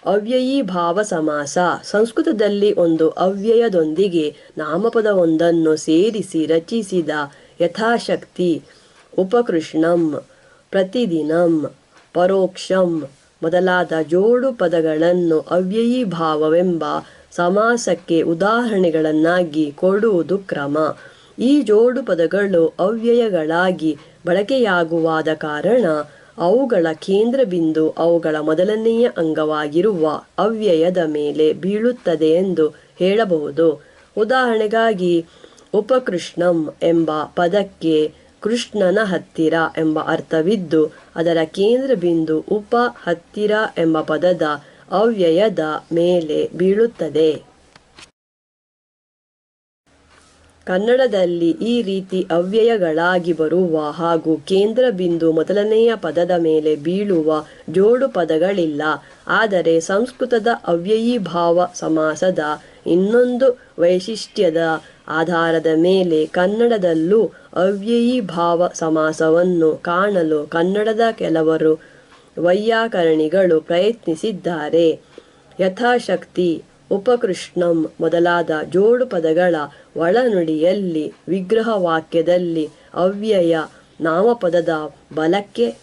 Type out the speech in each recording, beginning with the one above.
ಅವ್ಯಯೀಭಾವ ಸಮಾಸ. ಸಂಸ್ಕೃತದಲ್ಲಿ ಒಂದು ಅವ್ಯಯದೊಂದಿಗೆ ನಾಮಪದವೊಂದನ್ನು ಸೇರಿಸಿ ರಚಿಸಿದ ಯಥಾಶಕ್ತಿ, ಉಪಕೃಷ್ಣಂ, ಪ್ರತಿದಿನಂ, ಪರೋಕ್ಷಂ ಮೊದಲಾದ ಜೋಡು ಪದಗಳನ್ನು ಅವ್ಯಯೀಭಾವವೆಂಬ ಸಮಾಸಕ್ಕೆ ಉದಾಹರಣೆಗಳನ್ನಾಗಿ ಕೊಡುವುದು ಕ್ರಮ. ಈ ಜೋಡು ಪದಗಳು ಅವ್ಯಯಗಳಾಗಿ ಬಳಕೆಯಾಗುವಾದ ಕಾರಣ ಅವುಗಳ ಕೇಂದ್ರ ಬಿಂದು ಅವುಗಳ ಮೊದಲನೆಯ ಅಂಗವಾಗಿರುವ ಅವ್ಯಯದ ಮೇಲೆ ಬೀಳುತ್ತದೆ ಎಂದು ಹೇಳಬಹುದು. ಉದಾಹರಣೆಗಾಗಿ ಉಪಕೃಷ್ಣಂ ಎಂಬ ಪದಕ್ಕೆ ಕೃಷ್ಣನ ಹತ್ತಿರ ಎಂಬ ಅರ್ಥವಿದ್ದು, ಅದರ ಕೇಂದ್ರ ಬಿಂದು ಉಪ ಹತ್ತಿರ ಎಂಬ ಪದದ ಅವ್ಯಯದ ಮೇಲೆ ಬೀಳುತ್ತದೆ. ಕನ್ನಡದಲ್ಲಿ ಈ ರೀತಿ ಅವ್ಯಯಗಳಾಗಿ ಬರುವ ಹಾಗೂ ಕೇಂದ್ರ ಬಿಂದು ಮೊದಲನೆಯ ಪದದ ಮೇಲೆ ಬೀಳುವ ಜೋಡು ಪದಗಳಿಲ್ಲ. ಆದರೆ ಸಂಸ್ಕೃತದ ಅವ್ಯಯೀಭಾವ ಸಮಾಸದ ಇನ್ನೊಂದು ವೈಶಿಷ್ಟ್ಯದ ಆಧಾರದ ಮೇಲೆ ಕನ್ನಡದಲ್ಲೂ ಅವ್ಯಯೀಭಾವ ಸಮಾಸವನ್ನು ಕಾಣಲು ಕನ್ನಡದ ಕೆಲವರು ವೈಯಾಕರಣಿಗಳು ಪ್ರಯತ್ನಿಸಿದ್ದಾರೆ. ಯಥಾಶಕ್ತಿ, ಉಪಕೃಷ್ಣಂ ಮೊದಲಾದ ಜೋಡು ಪದಗಳ ಒಳನುಡಿಯಲ್ಲಿ ವಿಗ್ರಹವಾಕ್ಯದಲ್ಲಿ ಅವ್ಯಯ ನಾಮಪದದ ಬಲಕ್ಕೆ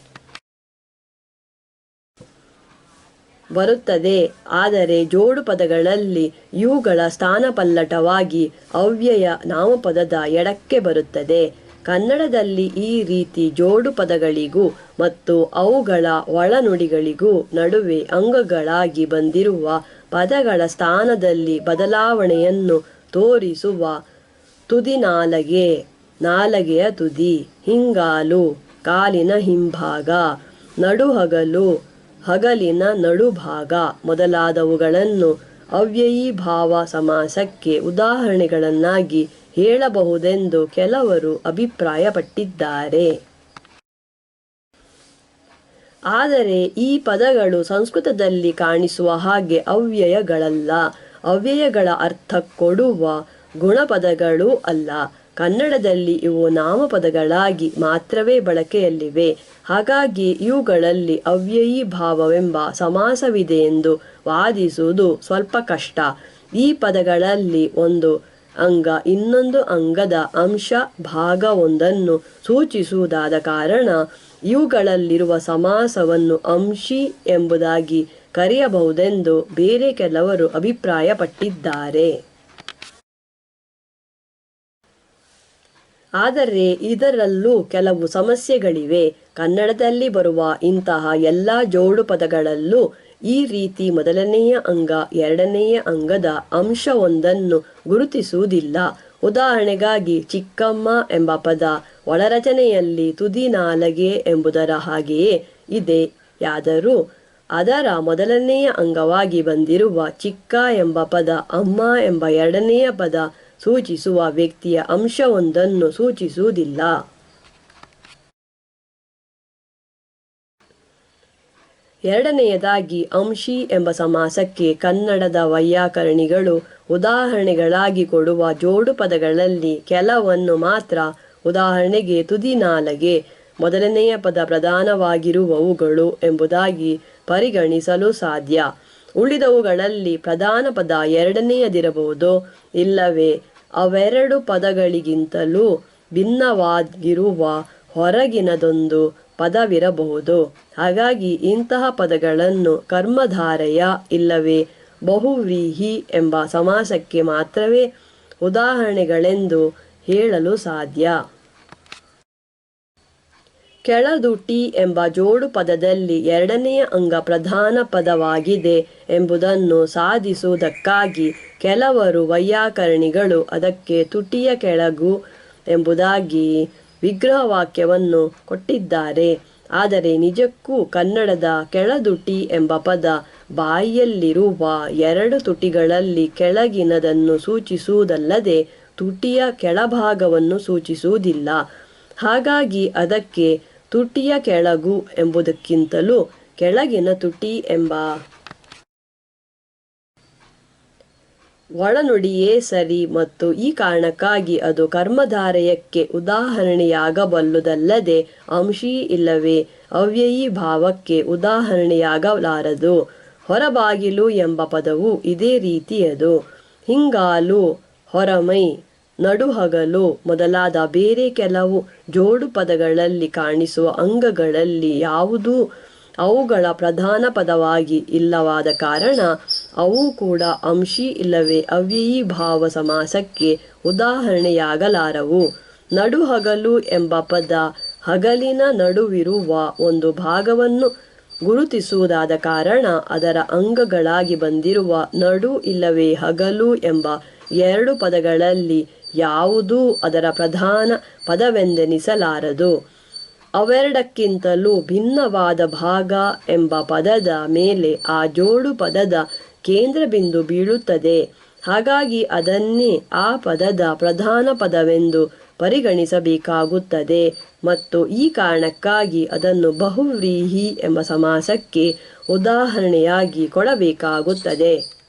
ಬರುತ್ತದೆ. ಆದರೆ ಜೋಡು ಪದಗಳಲ್ಲಿ ಇವುಗಳ ಸ್ಥಾನಪಲ್ಲಟವಾಗಿ ಅವ್ಯಯ ನಾಮಪದದ ಎಡಕ್ಕೆ ಬರುತ್ತದೆ. ಕನ್ನಡದಲ್ಲಿ ಈ ರೀತಿ ಜೋಡು ಪದಗಳಿಗೂ ಮತ್ತು ಅವುಗಳ ಒಳನುಡಿಗಳಿಗೂ ನಡುವೆ ಅಂಗಗಳಾಗಿ ಬಂದಿರುವ ಪದಗಳ ಸ್ಥಾನದಲ್ಲಿ ಬದಲಾವಣೆಯನ್ನು ತೋರಿಸುವ ತುದಿನಾಲಗೆ, ನಾಲಗೆಯ ತುದಿ, ಹಿಂಗಾಲು, ಕಾಲಿನ ಹಿಂಭಾಗ, ನಡುಹಗಲು, ಹಗಲಿನ ನಡುಭಾಗ ಮೊದಲಾದವುಗಳನ್ನು ಅವ್ಯಯೀಭಾವ ಸಮಾಸಕ್ಕೆ ಉದಾಹರಣೆಗಳನ್ನಾಗಿ ಹೇಳಬಹುದೆಂದು ಕೆಲವರು ಅಭಿಪ್ರಾಯಪಟ್ಟಿದ್ದಾರೆ. ಆದರೆ ಈ ಪದಗಳು ಸಂಸ್ಕೃತದಲ್ಲಿ ಕಾಣಿಸುವ ಹಾಗೆ ಅವ್ಯಯಗಳಲ್ಲ, ಅವ್ಯಯಗಳ ಅರ್ಥ ಕೊಡುವ ಗುಣಪದಗಳೂ ಅಲ್ಲ. ಕನ್ನಡದಲ್ಲಿ ಇವು ನಾಮಪದಗಳಾಗಿ ಮಾತ್ರವೇ ಬಳಕೆಯಲ್ಲಿವೆ. ಹಾಗಾಗಿ ಇವುಗಳಲ್ಲಿ ಅವ್ಯಯೀಭಾವವೆಂಬ ಸಮಾಸವಿದೆಯೆಂದು ವಾದಿಸುವುದು ಸ್ವಲ್ಪ ಕಷ್ಟ. ಈ ಪದಗಳಲ್ಲಿ ಒಂದು ಅಂಗ ಇನ್ನೊಂದು ಅಂಗದ ಅಂಶ ಭಾಗವೊಂದನ್ನು ಸೂಚಿಸುವುದಾದ ಕಾರಣ ಇವುಗಳಲ್ಲಿರುವ ಸಮಾಸವನ್ನು ಅಂಶಿ ಎಂಬುದಾಗಿ ಕರೆಯಬಹುದೆಂದು ಬೇರೆ ಕೆಲವರು ಅಭಿಪ್ರಾಯಪಟ್ಟಿದ್ದಾರೆ. ಆದರೆ ಇದರಲ್ಲೂ ಕೆಲವು ಸಮಸ್ಯೆಗಳಿವೆ. ಕನ್ನಡದಲ್ಲಿ ಬರುವ ಇಂತಹ ಎಲ್ಲ ಜೋಡು ಪದಗಳಲ್ಲೂ ಈ ರೀತಿ ಮೊದಲನೆಯ ಅಂಗ ಎರಡನೆಯ ಅಂಗದ ಅಂಶವೊಂದನ್ನು ಗುರುತಿಸುವುದಿಲ್ಲ. ಉದಾಹರಣೆಗಾಗಿ ಚಿಕ್ಕಮ್ಮ ಎಂಬ ಪದ ಒಳರಚನೆಯಲ್ಲಿ ತುದಿ ನಾಲಗೆ ಎಂಬುದರ ಹಾಗೆಯೇ ಇದೆಯಾದರೂ ಅದರ ಮೊದಲನೆಯ ಅಂಗವಾಗಿ ಬಂದಿರುವ ಚಿಕ್ಕ ಎಂಬ ಪದ ಅಮ್ಮ ಎಂಬ ಎರಡನೆಯ ಪದ ಸೂಚಿಸುವ ವ್ಯಕ್ತಿಯ ಅಂಶವೊಂದನ್ನು ಸೂಚಿಸುವುದಿಲ್ಲ. ಎರಡನೆಯದಾಗಿ ಅಂಶಿ ಎಂಬ ಸಮಾಸಕ್ಕೆ ಕನ್ನಡದ ವೈಯಾಕರಣಿಗಳು ಉದಾಹರಣೆಗಳಾಗಿ ಕೊಡುವ ಜೋಡು ಪದಗಳಲ್ಲಿ ಕೆಲವನ್ನು ಮಾತ್ರ, ಉದಾಹರಣೆಗೆ ತುದಿ ನಾಲಗೆ ಮೊದಲನೆಯ ಪದ ಪ್ರಧಾನವಾಗಿರುವವುಗಳು ಎಂಬುದಾಗಿ ಪರಿಗಣಿಸಲು ಸಾಧ್ಯ. ಉಳಿದವುಗಳಲ್ಲಿ ಪ್ರಧಾನ ಪದ ಎರಡನೆಯದಿರಬಹುದು, ಇಲ್ಲವೇ ಅವೆರಡು ಪದಗಳಿಗಿಂತಲೂ ಭಿನ್ನವಾಗಿರುವ ಹೊರಗಿನದೊಂದು ಪದವಿರಬಹುದು. ಹಾಗಾಗಿ ಇಂತಹ ಪದಗಳನ್ನು ಕರ್ಮಧಾರಯ ಇಲ್ಲವೇ ಬಹುವ್ರೀಹಿ ಎಂಬ ಸಮಾಸಕ್ಕೆ ಮಾತ್ರವೇ ಉದಾಹರಣೆಗಳೆಂದು ಹೇಳಲು ಸಾಧ್ಯ. ಕೆಳದುಟಿ ಎಂಬ ಜೋಡು ಪದದಲ್ಲಿ ಎರಡನೆಯ ಅಂಗ ಪ್ರಧಾನ ಪದವಾಗಿದೆ ಎಂಬುದನ್ನು ಸಾಧಿಸುವುದಕ್ಕಾಗಿ ಕೆಲವರು ವೈಯಾಕರಣಿಗಳು ಅದಕ್ಕೆ ತುಟಿಯ ಕೆಳಗು ಎಂಬುದಾಗಿ ವಿಗ್ರಹವಾಕ್ಯವನ್ನು ಕೊಟ್ಟಿದ್ದಾರೆ. ಆದರೆ ನಿಜಕ್ಕೂ ಕನ್ನಡದ ಕೆಳದುಟಿ ಎಂಬ ಪದ ಬಾಯಿಯಲ್ಲಿರುವ ಎರಡು ತುಟಿಗಳಲ್ಲಿ ಕೆಳಗಿನದನ್ನು ಸೂಚಿಸುವುದಲ್ಲದೆ ತುಟಿಯ ಕೆಳಭಾಗವನ್ನು ಸೂಚಿಸುವುದಿಲ್ಲ. ಹಾಗಾಗಿ ಅದಕ್ಕೆ ತುಟಿಯ ಕೆಳಗು ಎಂಬುದಕ್ಕಿಂತಲೂ ಕೆಳಗಿನ ತುಟಿ ಎಂಬ ಒಳನುಡಿಯೇ ಸರಿ ಮತ್ತು ಈ ಕಾರಣಕ್ಕಾಗಿ ಅದು ಕರ್ಮಧಾರಯಕ್ಕೆ ಉದಾಹರಣೆಯಾಗಬಲ್ಲುದಲ್ಲದೆ ಅಂಶಿ ಇಲ್ಲವೇ ಅವ್ಯಯೀಭಾವಕ್ಕೆ ಉದಾಹರಣೆಯಾಗಲಾರದು. ಹೊರಬಾಗಿಲು ಎಂಬ ಪದವು ಇದೇ ರೀತಿಯದು. ಹಿಂಗಾಲು, ಹೊರಮೈ, ನಡುಹಗಲು ಮೊದಲಾದ ಬೇರೆ ಕೆಲವು ಜೋಡು ಪದಗಳಲ್ಲಿ ಕಾಣಿಸುವ ಅಂಗಗಳಲ್ಲಿ ಯಾವುದೂ ಅವುಗಳ ಪ್ರಧಾನ ಪದವಾಗಿ ಇಲ್ಲವಾದ ಕಾರಣ ಅವು ಕೂಡ ಅಂಶಿ ಇಲ್ಲವೇ ಅವ್ಯಯೀಭಾವ ಸಮಾಸಕ್ಕೆ ಉದಾಹರಣೆಯಾಗಲಾರವು. ನಡುಹಗಲು ಎಂಬ ಪದ ಹಗಲಿನ ನಡುವಿರುವ ಒಂದು ಭಾಗವನ್ನು ಗುರುತಿಸುವುದಾದ ಕಾರಣ ಅದರ ಅಂಗಗಳಾಗಿ ಬಂದಿರುವ ನಡು ಇಲ್ಲವೇ ಹಗಲು ಎಂಬ ಎರಡು ಪದಗಳಲ್ಲಿ ಯಾವುದೂ ಅದರ ಪ್ರಧಾನ ಪದವೆಂದೆನಿಸಲಾರದು. ಅವೆರಡಕ್ಕಿಂತಲೂ ಭಿನ್ನವಾದ ಭಾಗ ಎಂಬ ಪದದ ಮೇಲೆ ಆ ಜೋಡು ಪದದ ಕೇಂದ್ರಬಿಂದು ಬೀಳುತ್ತದೆ. ಹಾಗಾಗಿ ಅದನ್ನೇ ಆ ಪದದ ಪ್ರಧಾನ ಪದವೆಂದು ಪರಿಗಣಿಸಬೇಕಾಗುತ್ತದೆ ಮತ್ತು ಈ ಕಾರಣಕ್ಕಾಗಿ ಅದನ್ನು ಬಹುವ್ರೀಹಿ ಎಂಬ ಸಮಾಸಕ್ಕೆ ಉದಾಹರಣೆಯಾಗಿ ಕೊಡಬೇಕಾಗುತ್ತದೆ.